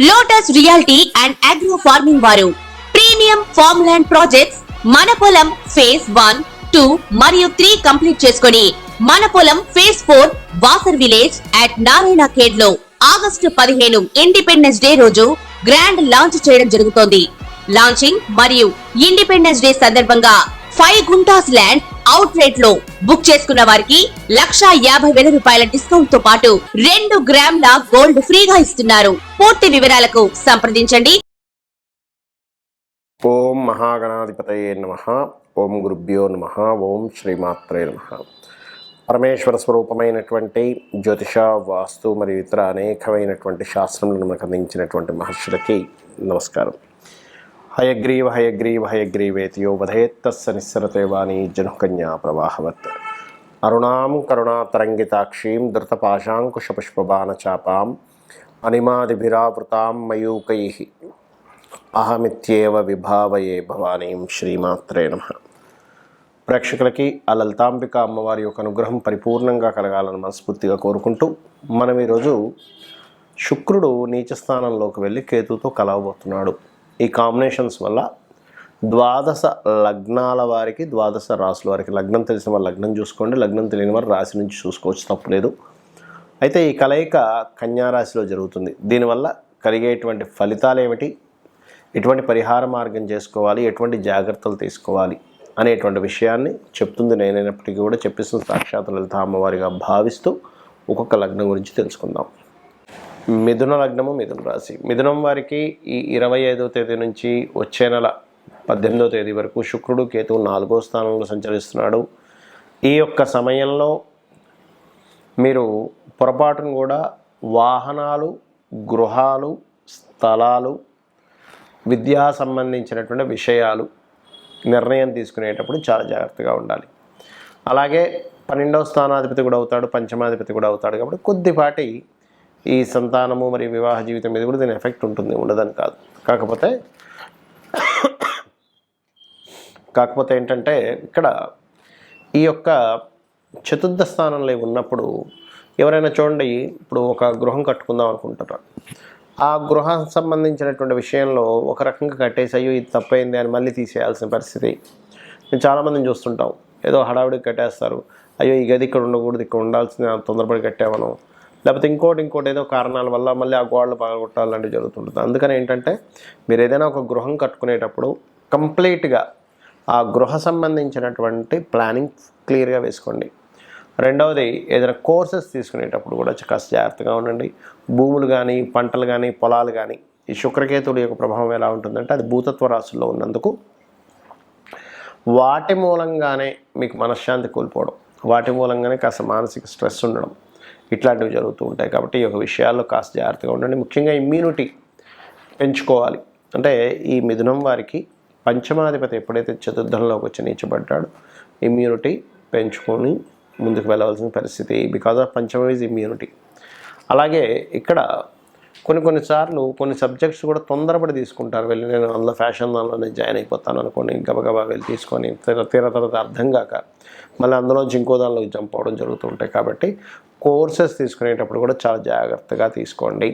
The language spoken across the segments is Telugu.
Lotus reality and agro farming వారు ప్రీమియం ఫార్మ్ ల్యాండ్ ప్రాజెక్ట్స్ మన పొలం ఫేజ్ 1, 2 మరియు 3 కంప్లీట్ చేసుకొని మన పొలం phase 4 Wasar village at Narayana Khed లో ఆగస్టు 15 ఇండిపెండెన్స్ డే రోజు గ్రాండ్ లాంచ్ చేయడం జరుగుతోంది. లాంచింగ్ మరియు ఇండిపెండెన్స్ డే సందర్భంగా 5 గుంటాస్ ల్యాండ్ అవుట్ రేట్ లో బుక్ చేసుకున్న వారికి 1,50,000 రూపాయల డిస్కౌంట్ తో పాటు 2 గ్రాముల గోల్డ్ ఫ్రీగా ఇస్తున్నారు. పూర్తి వివరాలకు సంప్రదించండి. ఓం మహాగణాధిపతయే నమః. ఓం గురుభ్యో నమః. ఓం శ్రీమాత్రే నమః. పరమేశ్వర స్వరూపమైనటువంటి జ్యోతిష, వాస్తు మరియు ఇతర అనేకమైనటువంటి శాస్త్రములను మనకు అందించినటువంటి మహర్షులకి నమస్కారం. హయగ్రీవ హయగ్రీవ హయగ్రీవేతియో వధేత్తస్స నిస్సరతే వాణి జనుకన్యా ప్రవాహవత్. అరుణాం కరుణాతరంగితాక్షీం ధృతపాశాంకుశపుష్పబాణచాపాం అనిమాదిభిరావృతాం మయూకైః అహమిత్యేవ విభావయే భవానీం. శ్రీమాత్రే నమః. ప్రేక్షకులకి ఆ లలితాంబిక అమ్మవారి యొక్క అనుగ్రహం పరిపూర్ణంగా కలగాలని మనస్ఫూర్తిగా కోరుకుంటూ మనం ఈరోజు శుక్రుడు నీచ స్థానంలోకి వెళ్ళి కేతుతో కలవబోతున్నాడు. ఈ కాంబినేషన్స్ వల్ల 12 లగ్నాల వారికి, 12 రాసుల వారికి, లగ్నం తెలిసిన వారు లగ్నం చూసుకోండి, లగ్నం తెలియని వారు రాశి నుంచి చూసుకోవచ్చు, తప్పులేదు. అయితే ఈ కలయిక కన్యారాశిలో జరుగుతుంది. దీనివల్ల కలిగేటువంటి ఫలితాలు ఏమిటి, ఎటువంటి పరిహార మార్గం చేసుకోవాలి, ఎటువంటి జాగ్రత్తలు తీసుకోవాలి అనేటువంటి విషయాన్ని చెప్తుంది నేనైనప్పటికీ కూడా చెప్పిస్తున్న సాక్షాత్ లలిత అమ్మవారిగా భావిస్తూ ఒక్కొక్క లగ్నం గురించి తెలుసుకుందాం. మిథున లగ్నము, మిథున రాశి. మిథునం వారికి ఈ 25వ తేదీ నుంచి వచ్చే నెల 18వ తేదీ వరకు శుక్రుడు కేతువు 4వ స్థానంలో సంచరిస్తున్నాడు. ఈ యొక్క సమయంలో మీరు పొరపాటును కూడా వాహనాలు, గృహాలు, స్థలాలు, విద్యా సంబంధించినటువంటి విషయాలు నిర్ణయం తీసుకునేటప్పుడు చాలా జాగ్రత్తగా ఉండాలి. అలాగే 12వ స్థానాధిపతి కూడా అవుతాడు, పంచమాధిపతి కూడా అవుతాడు. కాబట్టి కొద్దిపాటి ఈ సంతానము మరియు వివాహ జీవితం మీద కూడా దీని ఎఫెక్ట్ ఉంటుంది, ఉండదని కాదు. కాకపోతే ఏంటంటే ఇక్కడ ఈ యొక్క చతుర్థ స్థానంలో ఉన్నప్పుడు ఎవరైనా చూడండి, ఇప్పుడు ఒక గృహం కట్టుకుందాం అనుకుంటారు. ఆ గృహం సంబంధించినటువంటి విషయంలో ఒక రకంగా కట్టేసి అయ్యో ఇది తప్పైంది అని మళ్ళీ తీసేయాల్సిన పరిస్థితి మేము చాలామందిని చూస్తుంటాం. ఏదో హడావుడికి కట్టేస్తారు, అయ్యో ఈ గది ఇక్కడ ఉండకూడదు, ఇక్కడ ఉండాల్సింది తొందరపడి కట్టామను, లేకపోతే ఇంకోటి ఏదో కారణాల వల్ల మళ్ళీ ఆ గోడలు పగలగొట్టాలంటే జరుగుతుంటుంది. అందుకని ఏంటంటే మీరు ఏదైనా ఒక గృహం కట్టుకునేటప్పుడు కంప్లీట్గా ఆ గృహ సంబంధించినటువంటి ప్లానింగ్ క్లియర్గా వేసుకోండి. రెండవది, ఏదైనా కోర్సెస్ తీసుకునేటప్పుడు కూడా కాస్త జాగ్రత్తగా ఉండండి. భూములు కానీ, పంటలు కానీ, పొలాలు కానీ, ఈ శుక్రకేతువుల యొక్క ప్రభావం ఎలా ఉంటుందంటే అది భూతత్వ రాశుల్లో ఉన్నందుకు వాటి మూలంగానే మీకు మనశ్శాంతి కోల్పోవడం, వాటి మూలంగానే కాస్త మానసిక స్ట్రెస్ ఉండడం, ఇట్లాంటివి జరుగుతూ ఉంటాయి. కాబట్టి ఈ యొక్క విషయాల్లో కాస్త జాగ్రత్తగా ఉండండి. ముఖ్యంగా ఇమ్యూనిటీ పెంచుకోవాలి. అంటే ఈ మిథునం వారికి పంచమాధిపతి ఎప్పుడైతే చతుర్థంలోకి వచ్చి నీచబడ్డాడో ఇమ్యూనిటీ పెంచుకొని ముందుకు వెళ్ళవలసిన పరిస్థితి. బికాజ్ ఆఫ్ పంచమ ఈజ్ ఇమ్యూనిటీ. అలాగే ఇక్కడ కొన్నిసార్లు కొన్ని సబ్జెక్ట్స్ కూడా తొందరపడి తీసుకుంటారు. వెళ్ళి నేను అందులో ఫ్యాషన్ దానిలోనే జాయిన్ అయిపోతాను అనుకోని గబగబా వెళ్ళి తీసుకొని తర్వాత అర్థం కాక మళ్ళీ అందులోంచి ఇంకో దానిలోకి జంప్ అవ్వడం జరుగుతూ ఉంటాయి. కాబట్టి కోర్సెస్ తీసుకునేటప్పుడు కూడా చాలా జాగ్రత్తగా తీసుకోండి.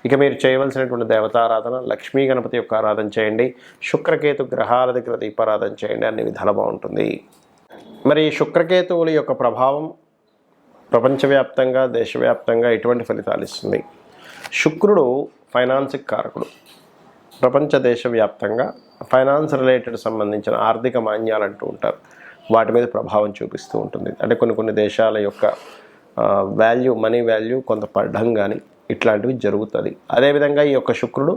ఇక మీరు చేయవలసినటువంటి దేవతారాధన లక్ష్మీ గణపతి యొక్క ఆరాధన చేయండి. శుక్రకేతు గ్రహాల దగ్గర దీపారాధన చేయండి. అన్ని విధాలు బాగుంటుంది. మరి శుక్రకేతువుల యొక్క ప్రభావం ప్రపంచవ్యాప్తంగా, దేశవ్యాప్తంగా ఎటువంటి ఫలితాలు ఇస్తుంది? శుక్రుడు ఫైనాన్స్కి కారకుడు. ప్రపంచ దేశవ్యాప్తంగా ఫైనాన్స్ రిలేటెడ్ సంబంధించిన ఆర్థిక మాన్యాలు అంటూ ఉంటారు, వాటి మీద ప్రభావం చూపిస్తూ ఉంటుంది. అంటే కొన్ని దేశాల యొక్క వాల్యూ, మనీ వాల్యూ కొంత పడ్డం కానీ ఇట్లాంటివి జరుగుతుంది. అదేవిధంగా ఈ యొక్క శుక్రుడు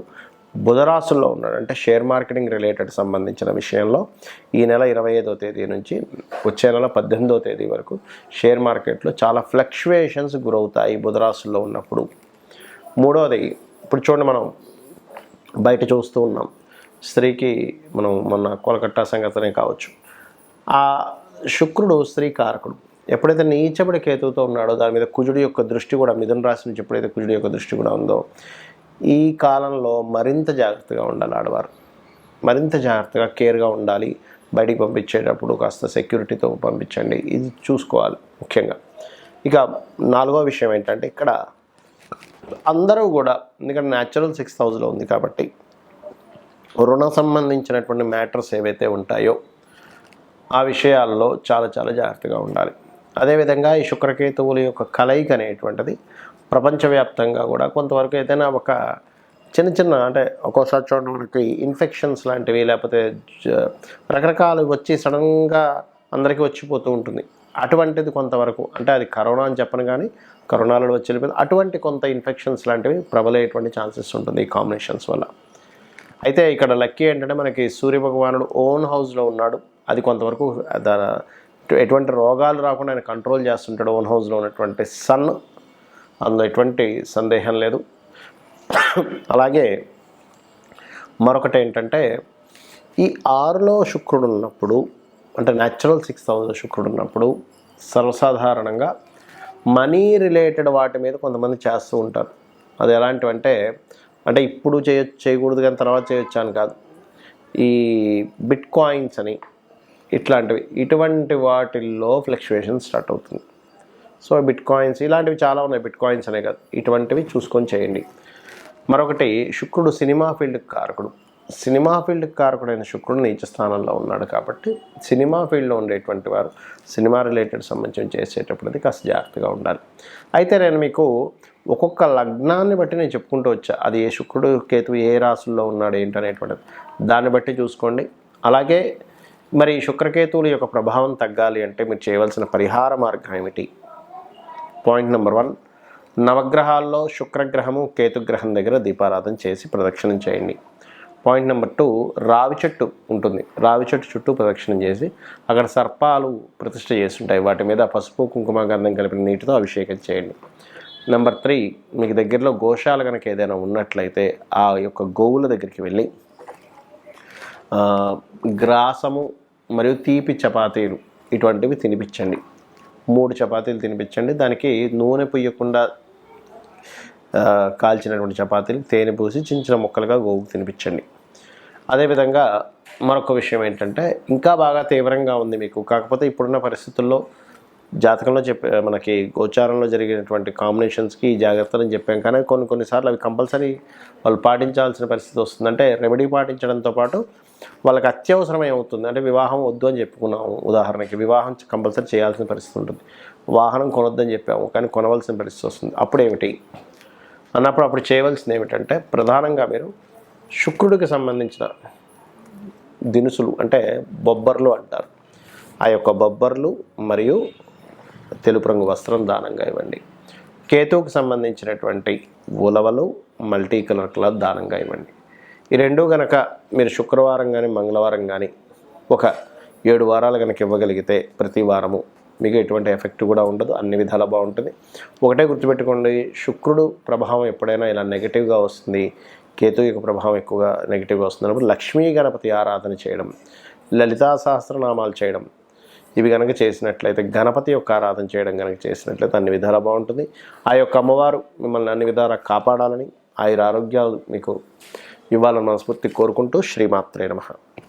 బుధరాశుల్లో ఉన్నాడు. అంటే షేర్ మార్కెటింగ్ రిలేటెడ్ సంబంధించిన విషయంలో ఈ నెల 25వ తేదీ నుంచి వచ్చే నెల 18వ తేదీ వరకు షేర్ మార్కెట్లో చాలా ఫ్లక్చువేషన్స్ గురవుతాయి బుధరాశుల్లో ఉన్నప్పుడు. మూడవది, ఇప్పుడు చూడండి, మనం బయట చూస్తూ ఉన్నాం, స్త్రీకి మనం మొన్న కోలకట్టా సంగతనే కావచ్చు, ఆ శుక్రుడు స్త్రీ కారకుడు. ఎప్పుడైతే నీచబడి కేతువుతో ఉన్నాడో దాని మీద కుజుడి యొక్క దృష్టి కూడా, మిథున రాశి నుంచి ఎప్పుడైతే కుజుడి యొక్క దృష్టి కూడా ఉందో ఈ కాలంలో మరింత జాగ్రత్తగా ఉండాలి. ఆడవారు మరింత జాగ్రత్తగా, కేర్గా ఉండాలి. బయటికి పంపించేటప్పుడు కాస్త సెక్యూరిటీతో పంపించండి, ఇది చూసుకోవాలి ముఖ్యంగా. ఇక 4వ విషయం ఏంటంటే ఇక్కడ అందరూ కూడా, ఎందుకంటే న్యాచురల్ 6th హౌస్లో ఉంది కాబట్టి రుణ సంబంధించినటువంటి మ్యాటర్స్ ఏవైతే ఉంటాయో ఆ విషయాల్లో చాలా చాలా జాగ్రత్తగా ఉండాలి. అదేవిధంగా ఈ శుక్రకేతువుల యొక్క కలయిక అనేటువంటిది ప్రపంచవ్యాప్తంగా కూడా కొంతవరకు ఏదైనా ఒక చిన్న చిన్న అంటే ఒక్కోసారి చూడండి మనకి ఇన్ఫెక్షన్స్ లాంటివి లేకపోతే రకరకాలు వచ్చి సడన్గా అందరికీ వచ్చిపోతూ ఉంటుంది. అటువంటిది కొంతవరకు అంటే అది కరోనా అని చెప్పను కానీ కరోనాలో వచ్చి వెళ్ళిపోయింది, అటువంటి కొంత ఇన్ఫెక్షన్స్ లాంటివి ప్రబలయ్యేటువంటి ఛాన్సెస్ ఉంటుంది ఈ కాంబినేషన్స్ వల్ల. అయితే ఇక్కడ లక్కీ ఏంటంటే మనకి సూర్యభగవానుడు ఓన్ హౌస్లో ఉన్నాడు. అది కొంతవరకు ఎటువంటి రోగాలు రాకుండా ఆయన కంట్రోల్ చేస్తుంటాడు ఓన్ హౌస్లో ఉన్నటువంటి సన్, అందులో ఎటువంటి సందేహం లేదు. అలాగే మరొకటి ఏంటంటే ఈ 6లో శుక్రుడు ఉన్నప్పుడు అంటే న్యాచురల్ 6th హౌస్లో శుక్రుడు ఉన్నప్పుడు సర్వసాధారణంగా మనీ రిలేటెడ్ వాటి మీద కొంతమంది చేస్తూ ఉంటారు. అది ఎలాంటివంటే అంటే ఇప్పుడు చేయకూడదు కానీ తర్వాత చేయొచ్చు అని కాదు, ఈ బిట్ కాయిన్స్ అని ఇటువంటి వాటిల్లో ఫ్లక్చువేషన్ స్టార్ట్ అవుతుంది. సో బిట్ కాయిన్స్ ఇలాంటివి చాలా ఉన్నాయి, బిట్ కాయిన్స్ అనే కాదు, ఇటువంటివి చూసుకొని చేయండి. మరొకటి శుక్రుడు సినిమా ఫీల్డ్కి కారకుడు. సినిమా ఫీల్డ్కి కారకుడైన శుక్రుడు నీచ స్థానంలో ఉన్నాడు కాబట్టి సినిమా ఫీల్డ్లో ఉండేటువంటి వారు సినిమా రిలేటెడ్ సంబంధించి చేసేటప్పుడు కాస్త జాగ్రత్తగా ఉండాలి. అయితే నేను మీకు ఒక్కొక్క లగ్నాన్ని బట్టి నేను చెప్పుకుంటూ వచ్చా, అది ఏ శుక్రుడు కేతువు ఏ రాశుల్లో ఉన్నాడు ఏంటనేటువంటిది దాన్ని బట్టి చూసుకోండి. అలాగే మరి శుక్రకేతువుల యొక్క ప్రభావం తగ్గాలి అంటే మీరు చేయవలసిన పరిహార మార్గం ఏమిటి? పాయింట్ నెంబర్ 1, నవగ్రహాల్లో శుక్రగ్రహము కేతుగ్రహం దగ్గర దీపారాధన చేసి ప్రదక్షిణం చేయండి. పాయింట్ నెంబర్ 2, రావి చెట్టు ఉంటుంది, రావి చెట్టు చుట్టూ ప్రదక్షిణం చేసి అక్కడ సర్పాలు ప్రతిష్ఠ చేస్తుంటాయి, వాటి మీద పసుపు కుంకుమ గంధం కలిపిన నీటితో అభిషేకం చేయండి. నెంబర్ 3, మీకు దగ్గరలో గోశాల కనుక ఏదైనా ఉన్నట్లయితే ఆ యొక్క గోవుల దగ్గరికి వెళ్ళి గ్రాసము మరియు తీపి చపాతీలు ఇటువంటివి తినిపించండి. 3 చపాతీలు తినిపించండి. దానికి నూనె పుయ్యకుండా కాల్చినటువంటి చపాతీలు తేనె పూసి చిన్న చిన్న ముక్కలుగా గోవుకు తినిపించండి. అదేవిధంగా మరొక విషయం ఏంటంటే ఇంకా బాగా తీవ్రంగా ఉంది మీకు, కాకపోతే ఇప్పుడున్న పరిస్థితుల్లో జాతకంలో మనకి గోచారంలో జరిగినటువంటి కాంబినేషన్స్కి ఈ జాగ్రత్తలు చెప్పాం, కానీ కొన్నిసార్లు అవి కంపల్సరీ వాళ్ళు పాటించాల్సిన పరిస్థితి వస్తుంది. అంటే రెమెడీ పాటించడంతో పాటు వాళ్ళకి అత్యవసరమే అవుతుంది. అంటే వివాహం వద్దు అని చెప్పుకున్నాము, ఉదాహరణకి వివాహం కంపల్సరీ చేయాల్సిన పరిస్థితి ఉంటుంది, వాహనం కొనొద్దని చెప్పాము కానీ కొనవలసిన పరిస్థితి వస్తుంది. అప్పుడేమిటి అన్నప్పుడు అప్పుడు చేయవలసింది ఏమిటంటే ప్రధానంగా మీరు శుక్రుడికి సంబంధించిన దినుసులు అంటే బొబ్బర్లు అంటారు, ఆ యొక్క బొబ్బర్లు మరియు తెలుపు రంగు వస్త్రం దానంగా ఇవ్వండి. కేతువుకి సంబంధించినటువంటి ఉలవలు మల్టీ కలర్ క్లాత్ దానంగా ఇవ్వండి. ఈ రెండు కనుక మీరు శుక్రవారం కానీ మంగళవారం కానీ ఒక 7 వారాలు కనుక ఇవ్వగలిగితే ప్రతి వారము మీకు ఎటువంటి ఎఫెక్ట్ కూడా ఉండదు, అన్ని విధాలా బాగుంటుంది. ఒకటే గుర్తుపెట్టుకోండి, శుక్రుడు ప్రభావం ఎప్పుడైనా ఇలా నెగిటివ్గా వస్తుంది, కేతు యొక్క ప్రభావం ఎక్కువగా నెగిటివ్గా వస్తుంది అన్నప్పుడు లక్ష్మీ గణపతి ఆరాధన చేయడం, లలితా సహస్రనామాలు చేయడం ఇవి కనుక చేసినట్లయితే, గణపతి యొక్క ఆరాధన చేయడం కనుక చేసినట్లయితే అన్ని విధాలా బాగుంటుంది. ఆ యొక్క అమ్మవారు మిమ్మల్ని అన్ని విధాలా కాపాడాలని, ఆయుర ఆరోగ్యాలు మీకు ఇవ్వాలని మనస్ఫూర్తి కోరుకుంటూ శ్రీమాత్రే నమః.